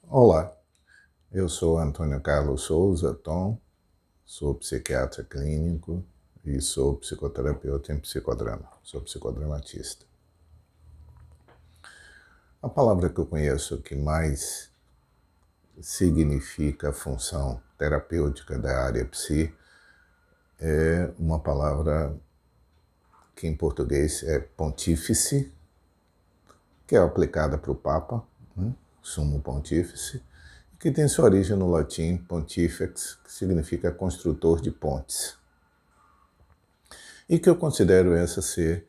Olá, eu sou Antônio Carlos Souza, Tom, sou psiquiatra clínico e sou psicoterapeuta em psicodrama, sou psicodramatista. A palavra que eu conheço que mais significa a função terapêutica da área psi é uma palavra que em português é pontífice, que é aplicada para o Papa, Sumo Pontífice, que tem sua origem no latim pontifex, que significa construtor de pontes. E que eu considero essa ser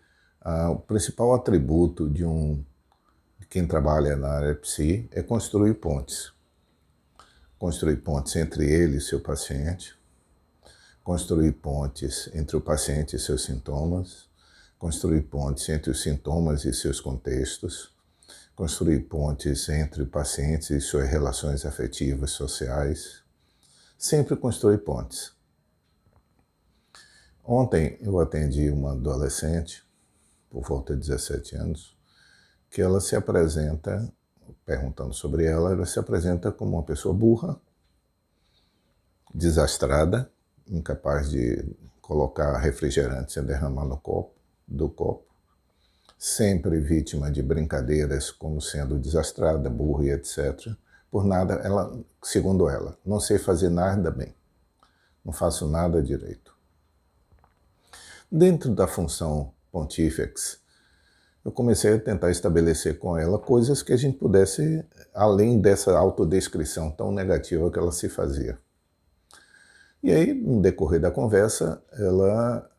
o principal atributo de quem trabalha na área psi, é construir pontes. Construir pontes entre ele e seu paciente, construir pontes entre o paciente e seus sintomas, construir pontes entre os sintomas e seus contextos, construir pontes entre pacientes e suas relações afetivas, sociais, sempre construir pontes. Ontem eu atendi uma adolescente, por volta de 17 anos, que ela se apresenta, perguntando sobre ela se apresenta como uma pessoa burra, desastrada, incapaz de colocar refrigerante sem derramar do copo, sempre vítima de brincadeiras como sendo desastrada, burra e etc. Por nada, ela, segundo ela, não sei fazer nada bem, não faço nada direito. Dentro da função pontifex, eu comecei a tentar estabelecer com ela coisas que a gente pudesse, além dessa autodescrição tão negativa que ela se fazia. E aí, no decorrer da conversa, ela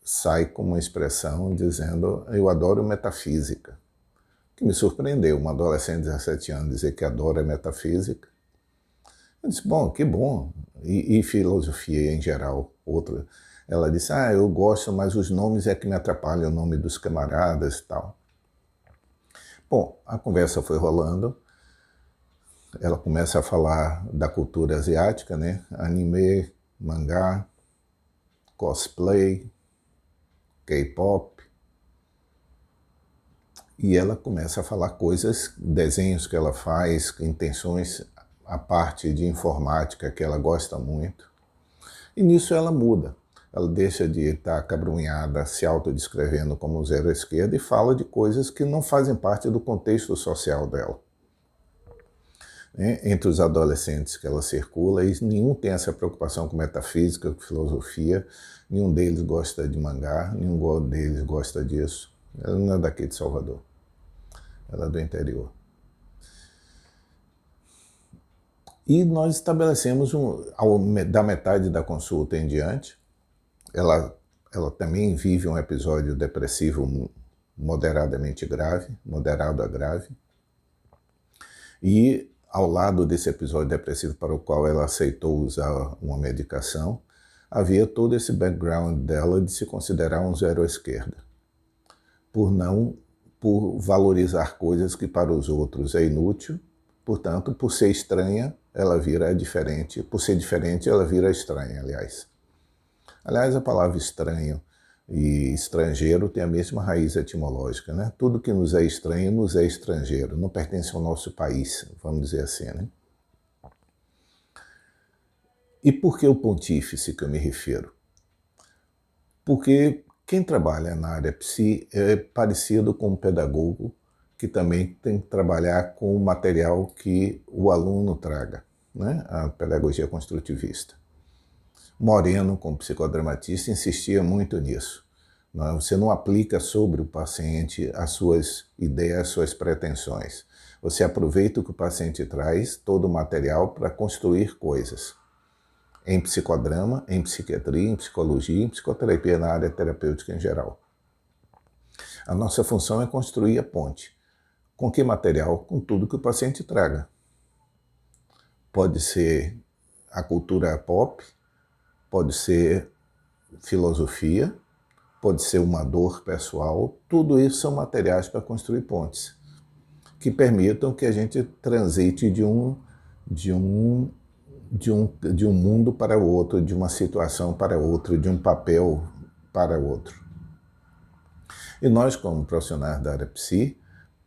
sai com uma expressão dizendo: eu adoro metafísica. Que me surpreendeu, uma adolescente de 17 anos dizer que adora metafísica. Eu disse, bom, que bom. E filosofia em geral, outra. Ela disse, eu gosto, mas os nomes é que me atrapalham, o nome dos camaradas e tal. Bom, a conversa foi rolando, ela começa a falar da cultura asiática, né? Anime, mangá, cosplay, K-pop, e ela começa a falar coisas, desenhos que ela faz, intenções, a parte de informática que ela gosta muito, e nisso ela muda. Ela deixa de estar acabrunhada, se autodescrevendo como zero à esquerda e fala de coisas que não fazem parte do contexto social dela. Entre os adolescentes que ela circula, e nenhum tem essa preocupação com metafísica, com filosofia, nenhum deles gosta de mangá, nenhum deles gosta disso. Ela não é daqui de Salvador, ela é do interior. E nós estabelecemos, da metade da consulta em diante, ela também vive um episódio depressivo moderadamente grave, moderado a grave, e ao lado desse episódio depressivo para o qual ela aceitou usar uma medicação, havia todo esse background dela de se considerar um zero à esquerda, por valorizar coisas que para os outros é inútil, portanto, por ser estranha, ela vira diferente, por ser diferente, ela vira estranha, aliás. Aliás, a palavra estranho e estrangeiro tem a mesma raiz etimológica, né? Tudo que nos é estranho nos é estrangeiro, não pertence ao nosso país, vamos dizer assim, né? E por que o pontífice que eu me refiro? Porque quem trabalha na área psi é parecido com um pedagogo que também tem que trabalhar com o material que o aluno traga, né? A pedagogia construtivista. Moreno, como psicodramatista, insistia muito nisso. Você não aplica sobre o paciente as suas ideias, as suas pretensões. Você aproveita o que o paciente traz, todo o material, para construir coisas. Em psicodrama, em psiquiatria, em psicologia, em psicoterapia, na área terapêutica em geral. A nossa função é construir a ponte. Com que material? Com tudo que o paciente traga. Pode ser a cultura pop, pode ser filosofia, pode ser uma dor pessoal, tudo isso são materiais para construir pontes, que permitam que a gente transite de um mundo para o outro, de uma situação para outra, de um papel para outro. E nós, como profissionais da área psi,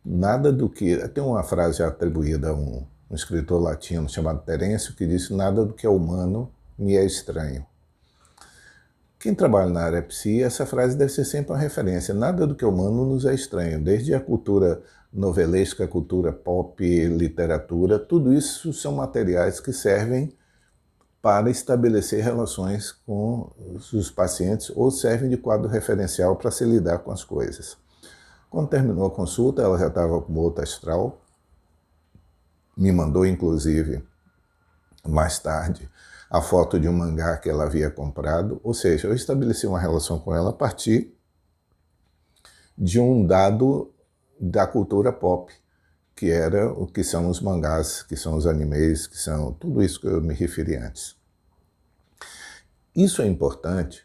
nada do que... Tem uma frase atribuída a um um escritor latino chamado Terêncio, que disse: nada do que é humano me é estranho. Quem trabalha na área psi, essa frase deve ser sempre uma referência. Nada do que é humano nos é estranho. Desde a cultura novelesca, a cultura pop, literatura, tudo isso são materiais que servem para estabelecer relações com os pacientes ou servem de quadro referencial para se lidar com as coisas. Quando terminou a consulta, ela já estava com outra astral, me mandou inclusive mais tarde a foto de um mangá que ela havia comprado, ou seja, eu estabeleci uma relação com ela a partir de um dado da cultura pop, que era o que são os mangás, que são os animes, que são tudo isso que eu me referi antes. Isso é importante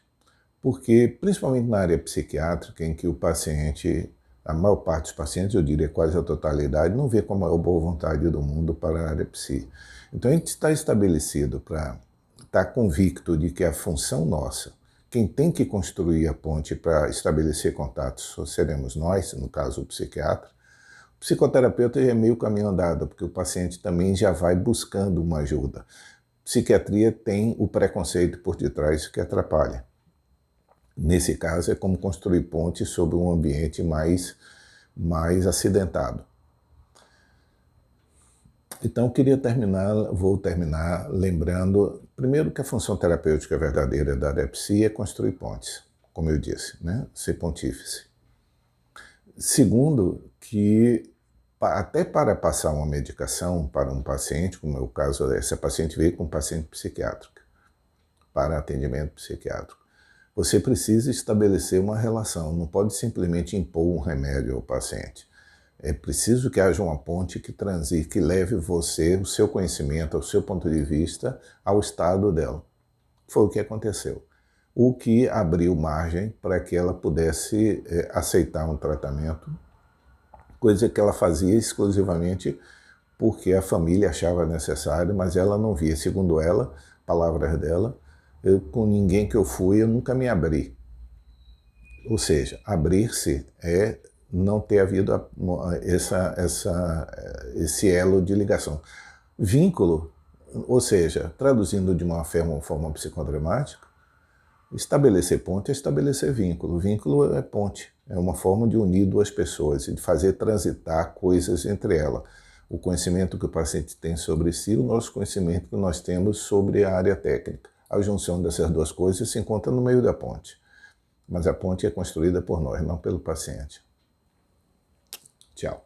porque, principalmente na área psiquiátrica, em que o paciente, a maior parte dos pacientes, eu diria quase a totalidade, não vê com a maior boa vontade do mundo para a área psi. Então a gente está estabelecido para estar convicto de que a função nossa, quem tem que construir a ponte para estabelecer contatos seremos nós, no caso o psiquiatra. O psicoterapeuta é meio caminho andado, porque o paciente também já vai buscando uma ajuda. Psiquiatria tem o preconceito por detrás que atrapalha. Nesse caso é como construir pontes sobre um ambiente mais acidentado. Então vou terminar lembrando, primeiro, que a função terapêutica verdadeira da área psi é construir pontes, como eu disse, né? Ser pontífice. Segundo, que até para passar uma medicação para um paciente, como é o caso, essa paciente veio com paciente psiquiátrico, para atendimento psiquiátrico, você precisa estabelecer uma relação, não pode simplesmente impor um remédio ao paciente. É preciso que haja uma ponte que transite, que leve você, o seu conhecimento, o seu ponto de vista, ao estado dela. Foi o que aconteceu. O que abriu margem para que ela pudesse aceitar um tratamento, coisa que ela fazia exclusivamente porque a família achava necessário, mas ela não via. Segundo ela, palavras dela, com ninguém que eu fui, eu nunca me abri. Ou seja, abrir-se é não ter havido esse elo de ligação. Vínculo, ou seja, traduzindo de uma forma psicodramática, estabelecer ponte é estabelecer vínculo. Vínculo é ponte, é uma forma de unir duas pessoas e de fazer transitar coisas entre elas. O conhecimento que o paciente tem sobre si, o nosso conhecimento que nós temos sobre a área técnica. A junção dessas duas coisas se encontra no meio da ponte. Mas a ponte é construída por nós, não pelo paciente. Tchau.